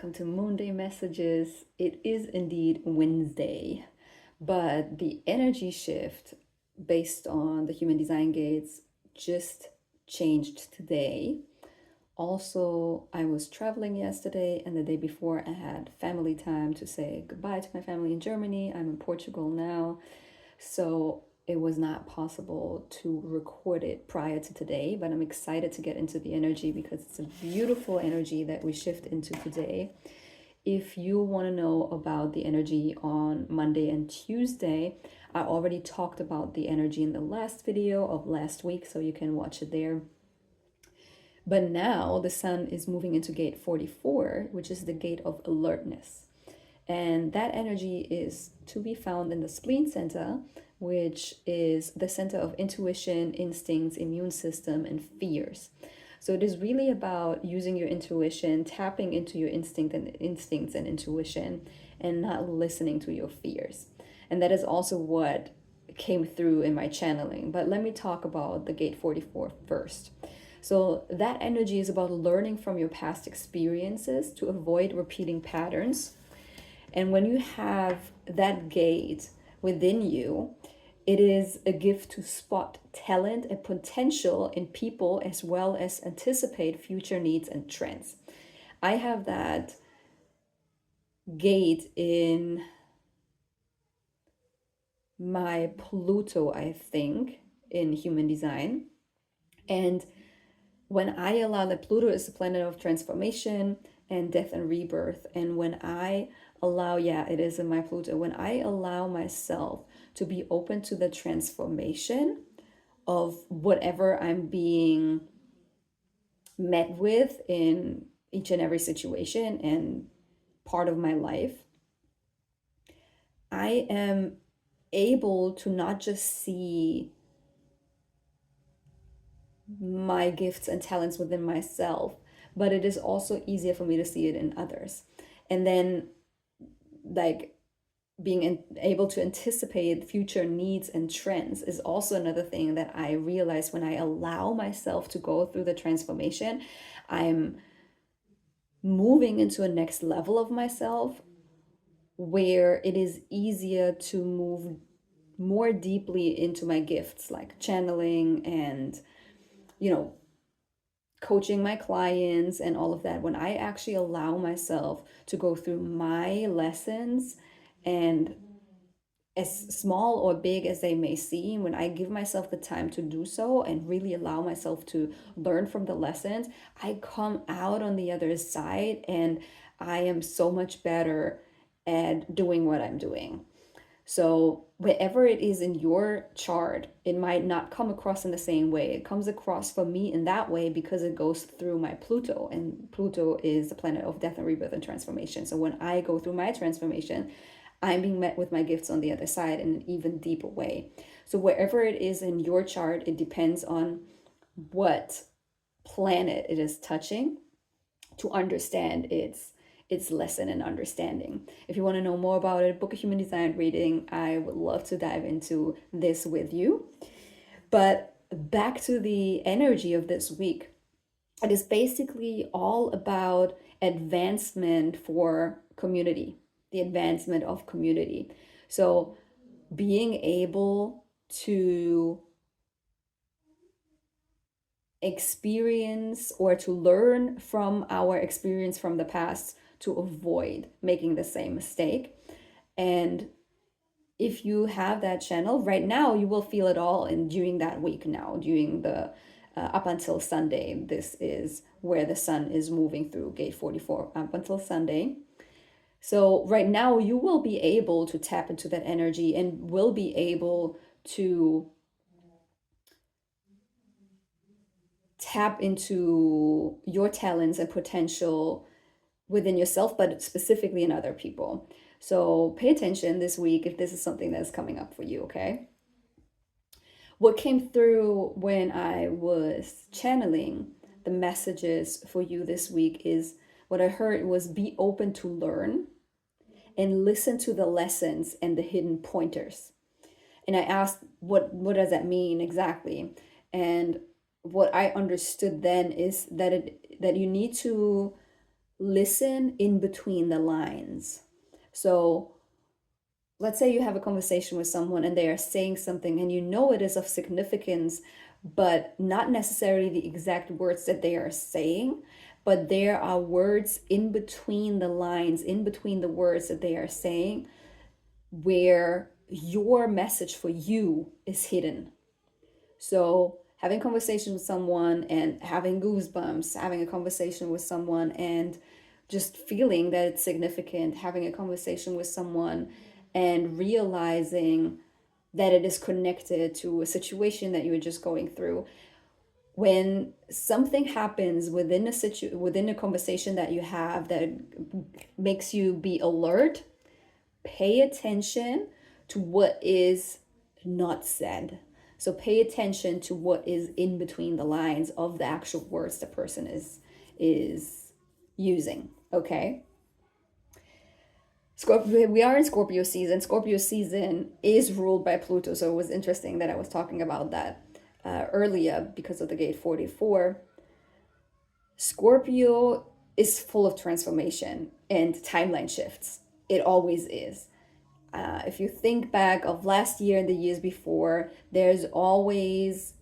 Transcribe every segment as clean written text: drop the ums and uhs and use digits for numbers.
welcome to Moonday Messages. It is indeed Wednesday, but the energy shift based on the Human Design Gates just changed today. Also, I was traveling yesterday, and the day before, I had family time to say goodbye to my family in Germany. I'm in Portugal now. So it was not possible to record it prior to today, but I'm excited to get into the energy because it's a beautiful energy that we shift into today. If you want to know about the energy on Monday and Tuesday, I already talked about the energy in the last video of last week, so you can watch it there. But now the sun is moving into gate 44, which is the gate of alertness. And that energy is to be found in the spleen center, which is the center of intuition, instincts, immune system, and fears. So it is really about using your intuition, tapping into your instincts and intuition, and not listening to your fears. And that is also what came through in my channeling. But let me talk about the gate 44 first. So that energy is about learning from your past experiences to avoid repeating patterns. And when you have that gate within you, it is a gift to spot talent and potential in people as well as anticipate future needs and trends. I have that gate in my Pluto, I think, in human design. And when I allow that, Pluto is the planet of transformation and death and rebirth. And when I allow, yeah, it is in my Pluto, when I allow myself to be open to the transformation of whatever I'm being met with in each and every situation and part of my life, I am able to not just see my gifts and talents within myself, but it is also easier for me to see it in others. And then, like, being able to anticipate future needs and trends is also another thing that I realize when I allow myself to go through the transformation. I'm moving into a next level of myself where it is easier to move more deeply into my gifts, like channeling and, coaching my clients and all of that. When I actually allow myself to go through my lessons, and as small or big as they may seem, when I give myself the time to do so and really allow myself to learn from the lessons, I come out on the other side and I am so much better at doing what I'm doing. So wherever it is in your chart, it might not come across in the same way. It comes across for me in that way because it goes through my Pluto, and Pluto is the planet of death and rebirth and transformation. So when I go through my transformation, I'm being met with my gifts on the other side in an even deeper way. So wherever it is in your chart, it depends on what planet it is touching to understand its lesson and understanding. If you want to know more about it, book a human design reading. I would love to dive into this with you. But back to the energy of this week. It is basically all about advancement for community, the advancement of community. So being able to experience or to learn from our experience from the past to avoid making the same mistake. And if you have that channel right now, you will feel it all in during that week now, during the up until Sunday. This is where the sun is moving through gate 44 up until Sunday. So right now you will be able to tap into that energy and will be able to tap into your talents and potential within yourself, but specifically in other people. So pay attention this week if this is something that's coming up for you, okay? What came through when I was channeling the messages for you this week is what I heard was be open to learn and listen to the lessons and the hidden pointers. And I asked, what does that mean exactly? And what I understood then is that you need to listen in between the lines. So let's say you have a conversation with someone and they are saying something and you know it is of significance, but not necessarily the exact words that they are saying, but there are words in between the lines, in between the words that they are saying, where your message for you is hidden. So having a conversation with someone and having goosebumps, having a conversation with someone and just feeling that it's significant, having a conversation with someone and realizing that it is connected to a situation that you were just going through. When something happens within a conversation that you have that makes you be alert, pay attention to what is not said. So pay attention to what is in between the lines of the actual words the person is using. Okay. Scorpio, we are in Scorpio season. Scorpio season is ruled by Pluto, so it was interesting that I was talking about that earlier because of the gate 44. Scorpio is full of transformation and timeline shifts. It always is. If you think back of last year and the years before, there's always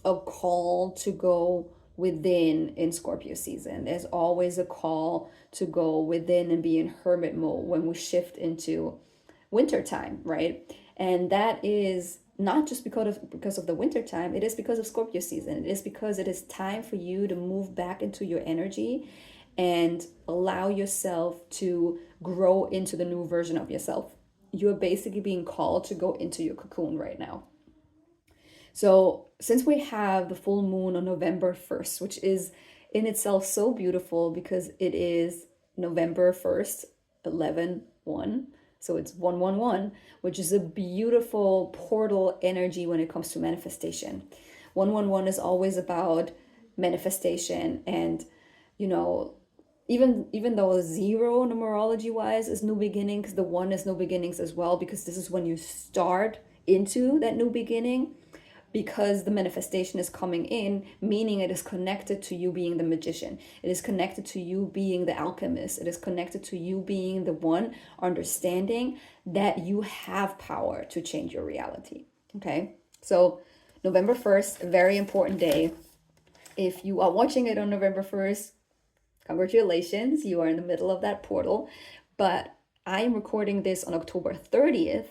a call to go within in Scorpio season. There's always a call to go within and be in hermit mode when we shift into winter time, right? And that is not just because of the winter time, it is because of Scorpio season. It is because it is time for you to move back into your energy and allow yourself to grow into the new version of yourself. You're basically being called to go into your cocoon right now. So, since we have the full moon on November 1st, which is in itself so beautiful because it is November 1st, 11/1. So it's 111, which is a beautiful portal energy when it comes to manifestation. 111 is always about manifestation and, you know, even though zero numerology wise is new beginnings, the one is new beginnings as well, because this is when you start into that new beginning, because the manifestation is coming in, meaning it is connected to you being the magician. It is connected to you being the alchemist. It is connected to you being the one understanding that you have power to change your reality. Okay, so November 1st, a very important day. If you are watching it on November 1st, congratulations, you are in the middle of that portal. But I am recording this on October 30th,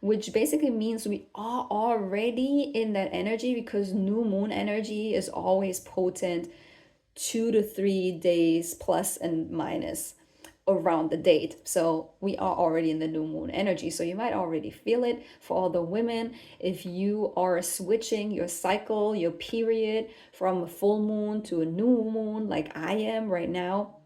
which basically means we are already in that energy, because new moon energy is always potent 2 to 3 days plus and minus around the date. So we are already in the new moon energy. So you might already feel it. For all the women, if you are switching your cycle, your period from a full moon to a new moon, like I am right now,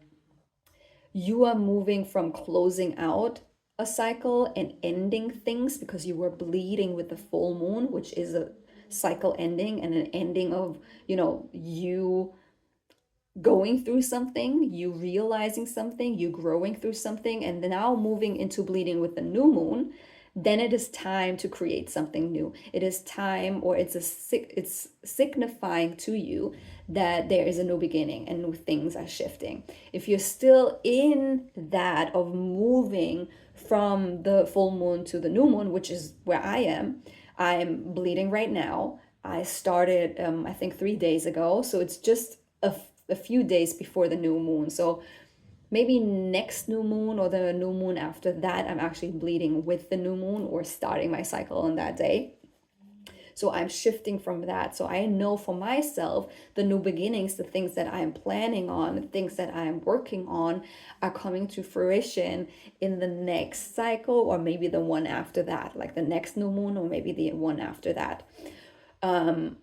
you are moving from closing out a cycle and ending things because you were bleeding with the full moon, which is a cycle ending and an ending of, you going through something, you realizing something, you growing through something, and then now moving into bleeding with the new moon. Then it is time to create something new. It is time, or it's signifying to you that there is a new beginning and new things are shifting. If you're still in that of moving from the full moon to the new moon, which is where I'm bleeding right now. I started, I think 3 days ago, so it's just a few days before the new moon. So maybe next new moon or the new moon after that, I'm actually bleeding with the new moon or starting my cycle on that day. So I'm shifting from that. So I know for myself, the new beginnings, the things that I'm planning on, the things that I'm working on are coming to fruition in the next cycle, or maybe the one after that, like the next new moon, or maybe the one after that.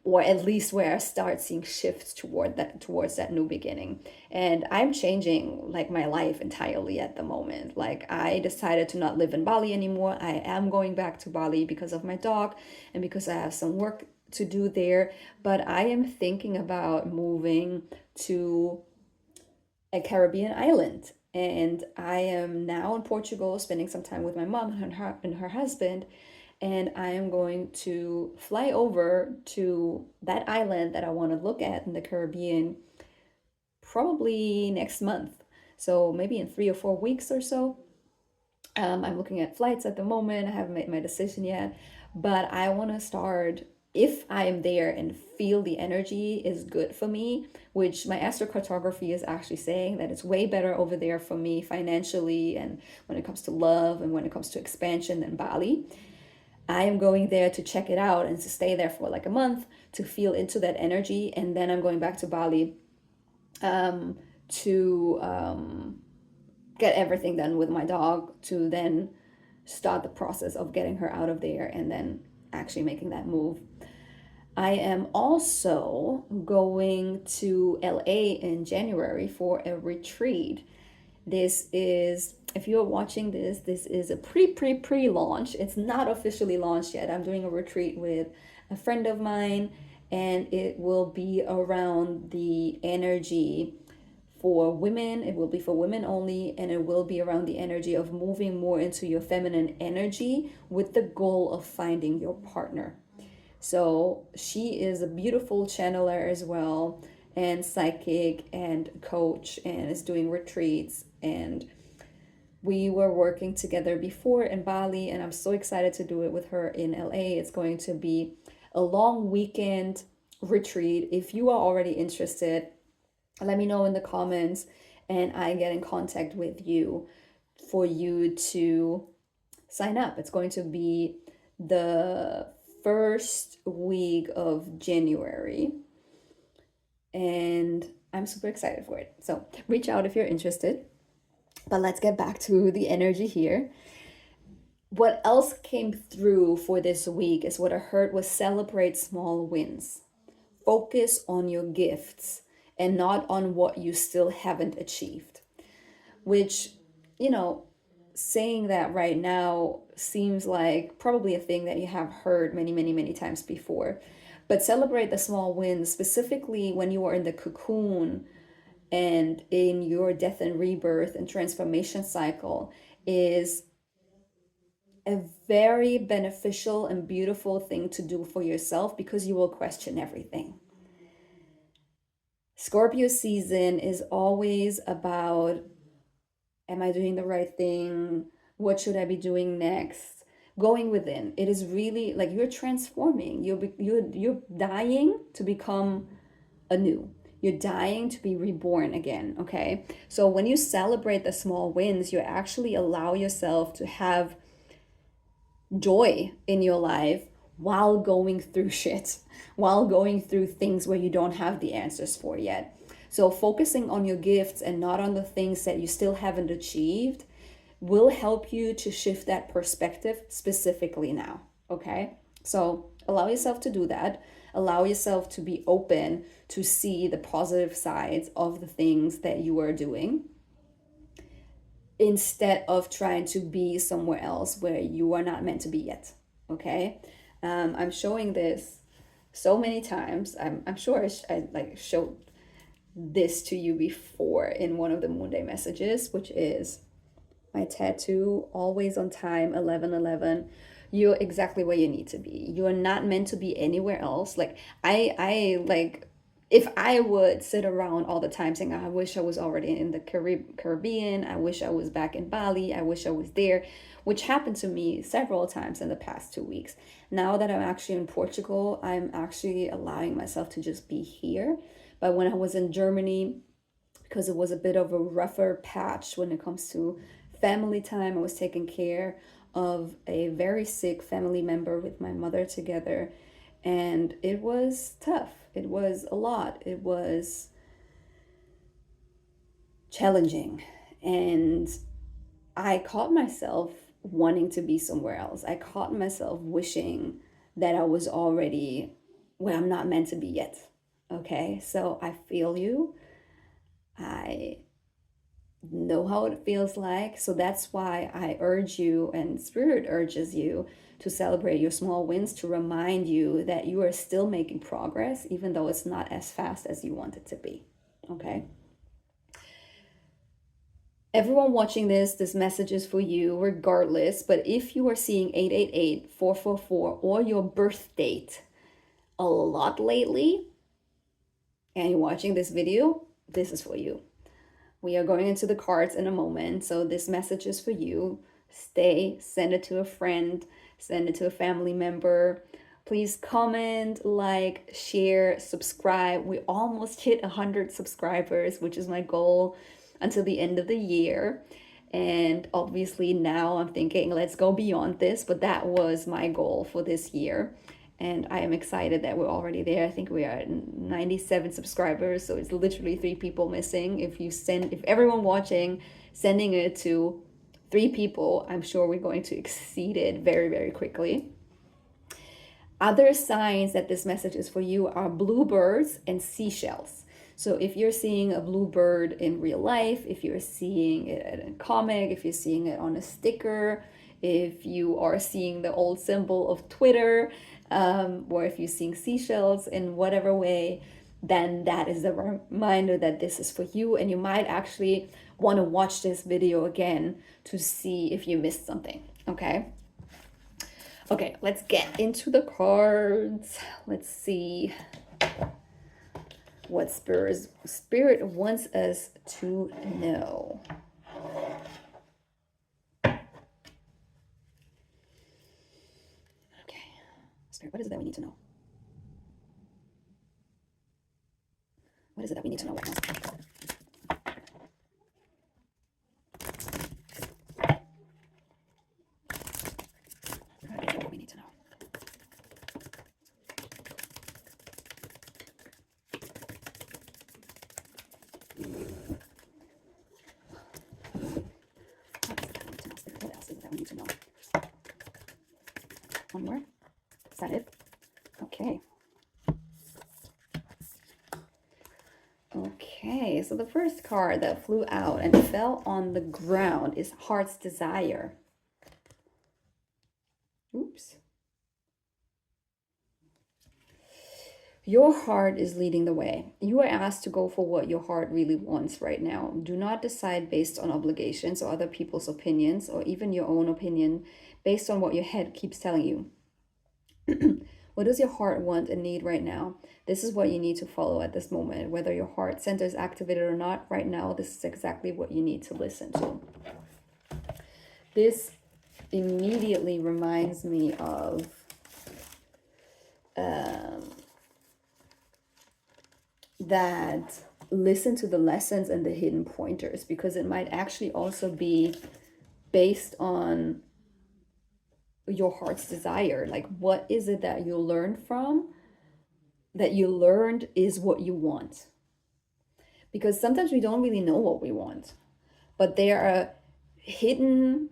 Or at least where I start seeing shifts towards that new beginning. And I'm changing like my life entirely at the moment. Like I decided to not live in Bali anymore. I am going back to Bali because of my dog and because I have some work to do there. But I am thinking about moving to a Caribbean island. And I am now in Portugal, spending some time with my mom and her husband, and I am going to fly over to that island that I want to look at in the Caribbean probably next month. So maybe in 3 or 4 weeks or so. I'm looking at flights at the moment. I haven't made my decision yet, but I want to start if I am there and feel the energy is good for me, which my astrocartography is actually saying that it's way better over there for me financially and when it comes to love and when it comes to expansion than Bali. I am going there to check it out and to stay there for like a month to feel into that energy. And then I'm going back to Bali to get everything done with my dog to then start the process of getting her out of there and then actually making that move. I am also going to LA in January for a retreat. This is, if you're watching this, this is a pre launch. It's not officially launched yet. I'm doing a retreat with a friend of mine, and it will be around the energy for women. It will be for women only, and it will be around the energy of moving more into your feminine energy with the goal of finding your partner. So she is a beautiful channeler as well, and psychic and coach, and is doing retreats. And we were working together before in Bali, and I'm so excited to do it with her in LA. It's going to be a long weekend retreat. If you are already interested, let me know in the comments and I get in contact with you for you to sign up. It's going to be the first week of January, and I'm super excited for it. So reach out if you're interested. But let's get back to the energy here. What else came through for this week is what I heard was celebrate small wins. Focus on your gifts and not on what you still haven't achieved. Which, you know, saying that right now seems like probably a thing that you have heard many, many, many times before. But celebrate the small wins, specifically when you are in the cocoon and in your death and rebirth and transformation cycle, is a very beneficial and beautiful thing to do for yourself because you will question everything. Scorpio season is always about, am I doing the right thing? What should I be doing next? Going within. It is really like you're transforming. You're dying to become anew. You're dying to be reborn again, okay? So when you celebrate the small wins, you actually allow yourself to have joy in your life while going through shit, while going through things where you don't have the answers for yet. So focusing on your gifts and not on the things that you still haven't achieved will help you to shift that perspective specifically now, okay? So allow yourself to do that. Allow yourself to be open to see the positive sides of the things that you are doing instead of trying to be somewhere else where you are not meant to be yet, okay? I'm showing this so many times. I'm sure I like showed this to you before in one of the Moon Day messages, which is my tattoo, always on time, 1111. You're exactly where you need to be. You are not meant to be anywhere else. Like I like, if I would sit around all the time saying, I wish I was already in the Caribbean, I wish I was back in Bali, I wish I was there, which happened to me several times in the past 2 weeks. Now that I'm actually in Portugal, I'm actually allowing myself to just be here. But when I was in Germany, because it was a bit of a rougher patch when it comes to family time, I was taking care of a very sick family member with my mother together, and it was tough. It was a lot. It was challenging, and I caught myself wanting to be somewhere else. I caught myself wishing that I was already where I'm not meant to be yet. Okay, so I feel you. I know how it feels like. So that's why I urge you, and Spirit urges you, to celebrate your small wins, to remind you that you are still making progress, even though it's not as fast as you want it to be. Okay? Everyone watching this message is for you regardless. But if you are seeing 888, 444, or your birth date a lot lately, and you're watching this video, this is for you. We are going into the cards in a moment. So this message is for you. Stay, send it to a friend, send it to a family member. Please comment, like, share, subscribe. We almost hit 100 subscribers, which is my goal until the end of the year. And obviously now I'm thinking, let's go beyond this, but that was my goal for this year. And I am excited that we're already there. I think we are at 97 subscribers, so it's literally 3 people missing. If everyone watching sending it to 3 people, I'm sure we're going to exceed it very, very quickly. Other signs that this message is for you are bluebirds and seashells. So if you're seeing a bluebird in real life, if you're seeing it in a comic, if you're seeing it on a sticker, if you are seeing the old symbol of Twitter, or if you're seeing seashells in whatever way, then that is a reminder that this is for you. And you might actually want to watch this video again to see if you missed something. Okay, let's get into the cards. Let's see what Spirit wants us to know. Okay, Spirit, what is it that we need to know? What is it that we need to know right now? What we need to know. What else is it that we need to know? One more? Is that it? Okay. Okay, so the first card that flew out and fell on the ground is Heart's Desire. Oops. Your heart is leading the way. You are asked to go for what your heart really wants right now. Do not decide based on obligations or other people's opinions or even your own opinion based on what your head keeps telling you. What does your heart want and need right now? This is what you need to follow at this moment. Whether your heart center is activated or not right now, this is exactly what you need to listen to. This immediately reminds me of that listen to the lessons and the hidden pointers, because it might actually also be based on your heart's desire. Like, what is it that you learned is what you want? Because sometimes we don't really know what we want, but there are hidden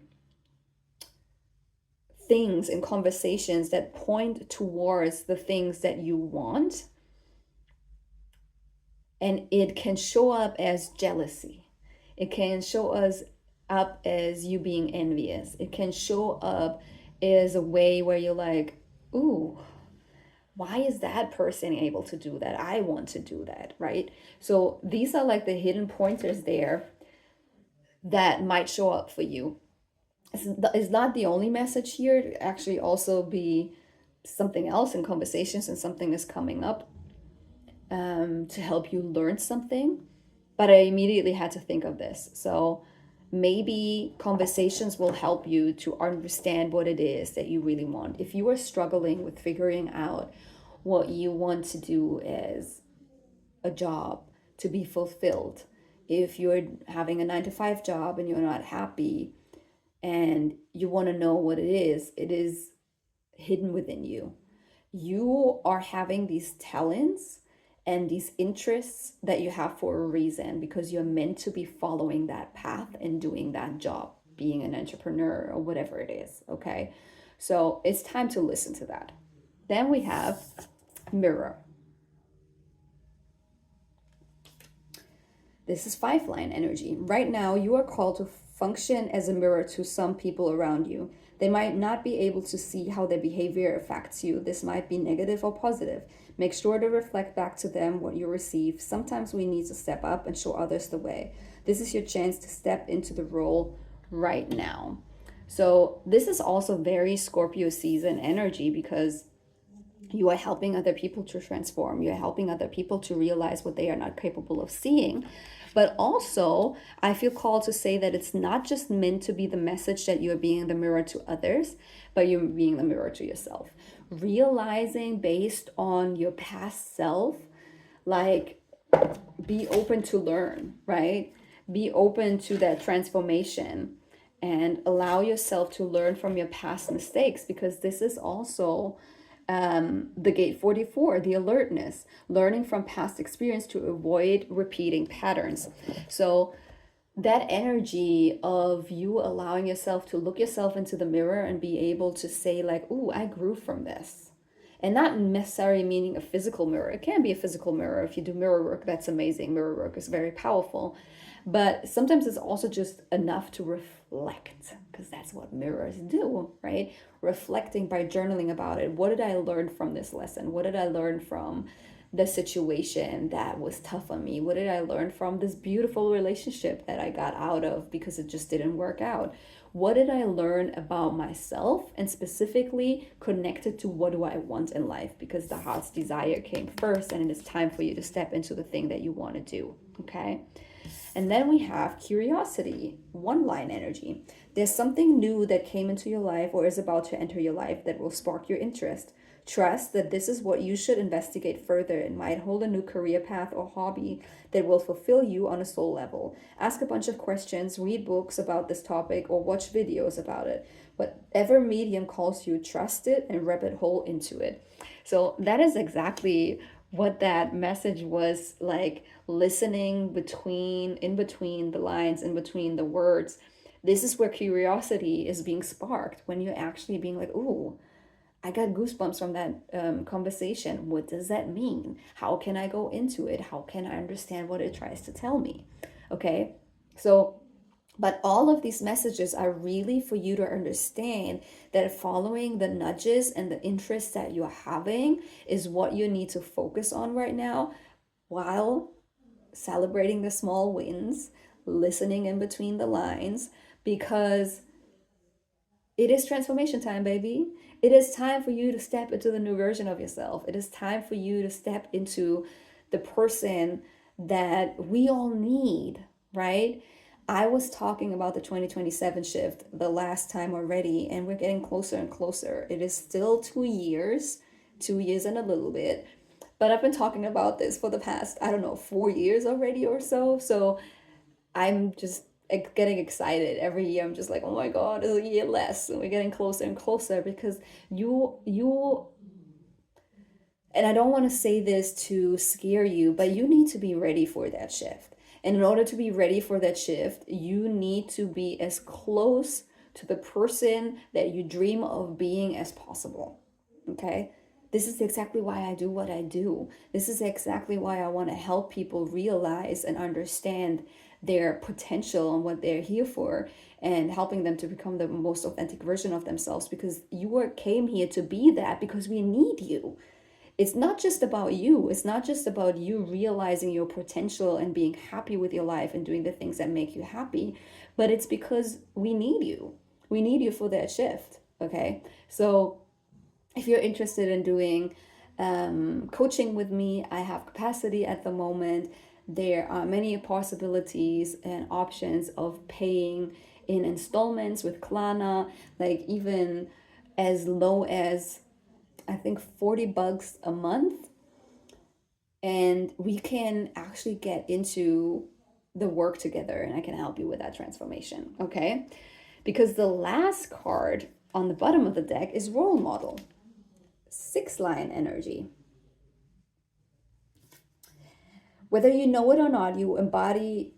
things in conversations that point towards the things that you want. And it can show up as jealousy. It can show us up as you being envious. It can show up as a way where you're like, ooh, why is that person able to do that? I want to do that, right? So these are like the hidden pointers there that might show up for you. It's not the only message here. It actually also be something else in conversations, and something is coming up to help you learn something. But I immediately had to think of this. So maybe conversations will help you to understand what it is that you really want. If you are struggling with figuring out what you want to do as a job to be fulfilled, if you're having a 9-to-5 job and you're not happy and you want to know what it is hidden within you. You are having these talents and these interests that you have for a reason, because you're meant to be following that path and doing that job, being an entrepreneur or whatever it is, okay? So it's time to listen to that. Then we have Mirror. This is 5-line energy. Right now, you are called to function as a mirror to some people around you. They might not be able to see how their behavior affects you. This might be negative or positive. Make sure to reflect back to them what you receive. Sometimes we need to step up and show others the way. This is your chance to step into the role right now. So this is also very Scorpio season energy, because You are helping other people to transform. You're helping other people to realize what they are not capable of seeing. But also, I feel called to say that it's not just meant to be the message that you're being the mirror to others, but you're being the mirror to yourself. Realizing based on your past self, like, be open to learn, right? Be open to that transformation and allow yourself to learn from your past mistakes, because this is also the gate 44, the alertness, learning from past experience to avoid repeating patterns. So that energy of you allowing yourself to look yourself into the mirror and be able to say like, "Ooh, I grew from this." And not necessarily meaning a physical mirror. It can be a physical mirror. If you do mirror work, that's amazing. Mirror work is very powerful. But sometimes it's also just enough to reflect, because that's what mirrors do, right? Reflecting by journaling about it. What did I learn from this lesson? What did I learn from the situation that was tough on me? What did I learn from this beautiful relationship that I got out of because it just didn't work out? What did I learn about myself, and specifically connected to what do I want in life? Because the heart's desire came first, and it is time for you to step into the thing that you want to do. Okay. And then we have curiosity, one line energy. There's something new that came into your life or is about to enter your life that will spark your interest. Trust that this is what you should investigate further. It might hold a new career path or hobby that will fulfill you on a soul level. Ask a bunch of questions, read books about this topic, or watch videos about it. Whatever medium calls you, trust it and rabbit hole into it. So that is exactly what that message was like, listening in between the lines, in between the words. This is where curiosity is being sparked, when you're actually being like, "Ooh, I got goosebumps from that conversation. What does that mean? How can I go into it? How can I understand what it tries to tell me?" Okay, so but all of these messages are really for you to understand that following the nudges and the interests that you're having is what you need to focus on right now, while celebrating the small wins, listening in between the lines, because it is transformation time, baby. It is time for you to step into the new version of yourself. It is time for you to step into the person that we all need, right? I was talking about the 2027 shift the last time already, and we're getting closer and closer. It is still 2 years, 2 years and a little bit. But I've been talking about this for the past, I don't know, 4 years already or so. So I'm just getting excited every year. I'm just like, oh my God, it's a year less, and we're getting closer and closer, because you, and I don't want to say this to scare you, but you need to be ready for that shift. And in order to be ready for that shift, you need to be as close to the person that you dream of being as possible. Okay? This is exactly why I do what I do. This is exactly why I want to help people realize and understand their potential and what they're here for, and helping them to become the most authentic version of themselves, because came here to be that, because we need you. It's not just about you. It's not just about you realizing your potential and being happy with your life and doing the things that make you happy, but it's because we need you. We need you for that shift. Okay. So if you're interested in doing coaching with me, I have capacity at the moment. There are many possibilities and options of paying in installments with Klarna, like even as low as, I think, $40 a month. And we can actually get into the work together, and I can help you with that transformation. Okay. Because the last card on the bottom of the deck is role model. 6-line energy. Whether you know it or not, you embody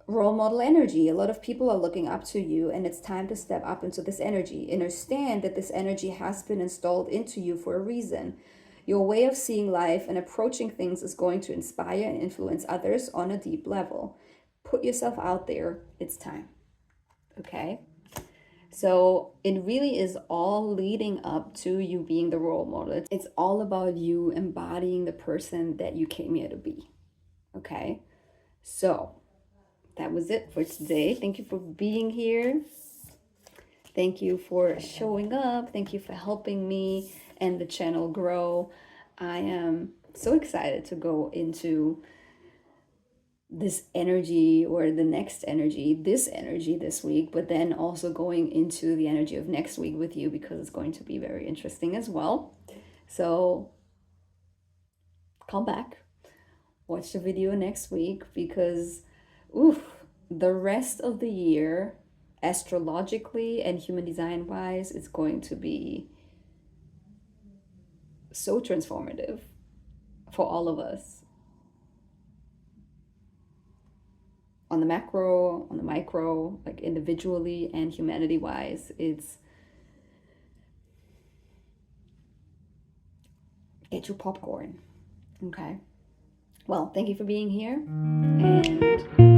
role model energy. A lot of people are looking up to you, and it's time to step up into this energy. Understand that this energy has been installed into you for a reason. Your way of seeing life and approaching things is going to inspire and influence others on a deep level. Put yourself out there. It's time. Okay? So it really is all leading up to you being the role model. It's all about you embodying the person that you came here to be. Okay? So that was it for today. Thank you for being here. Thank you for showing up. Thank you for helping me and the channel grow. I am so excited to go into this energy or the next energy, this energy this week, but then also going into the energy of next week with you because it's going to be very interesting as well. So come back, watch the video next week because, oof, the rest of the year, astrologically and human design wise, it's going to be so transformative for all of us. On the macro, on the micro, like individually and humanity wise, it's get your popcorn. Okay. Well, thank you for being here and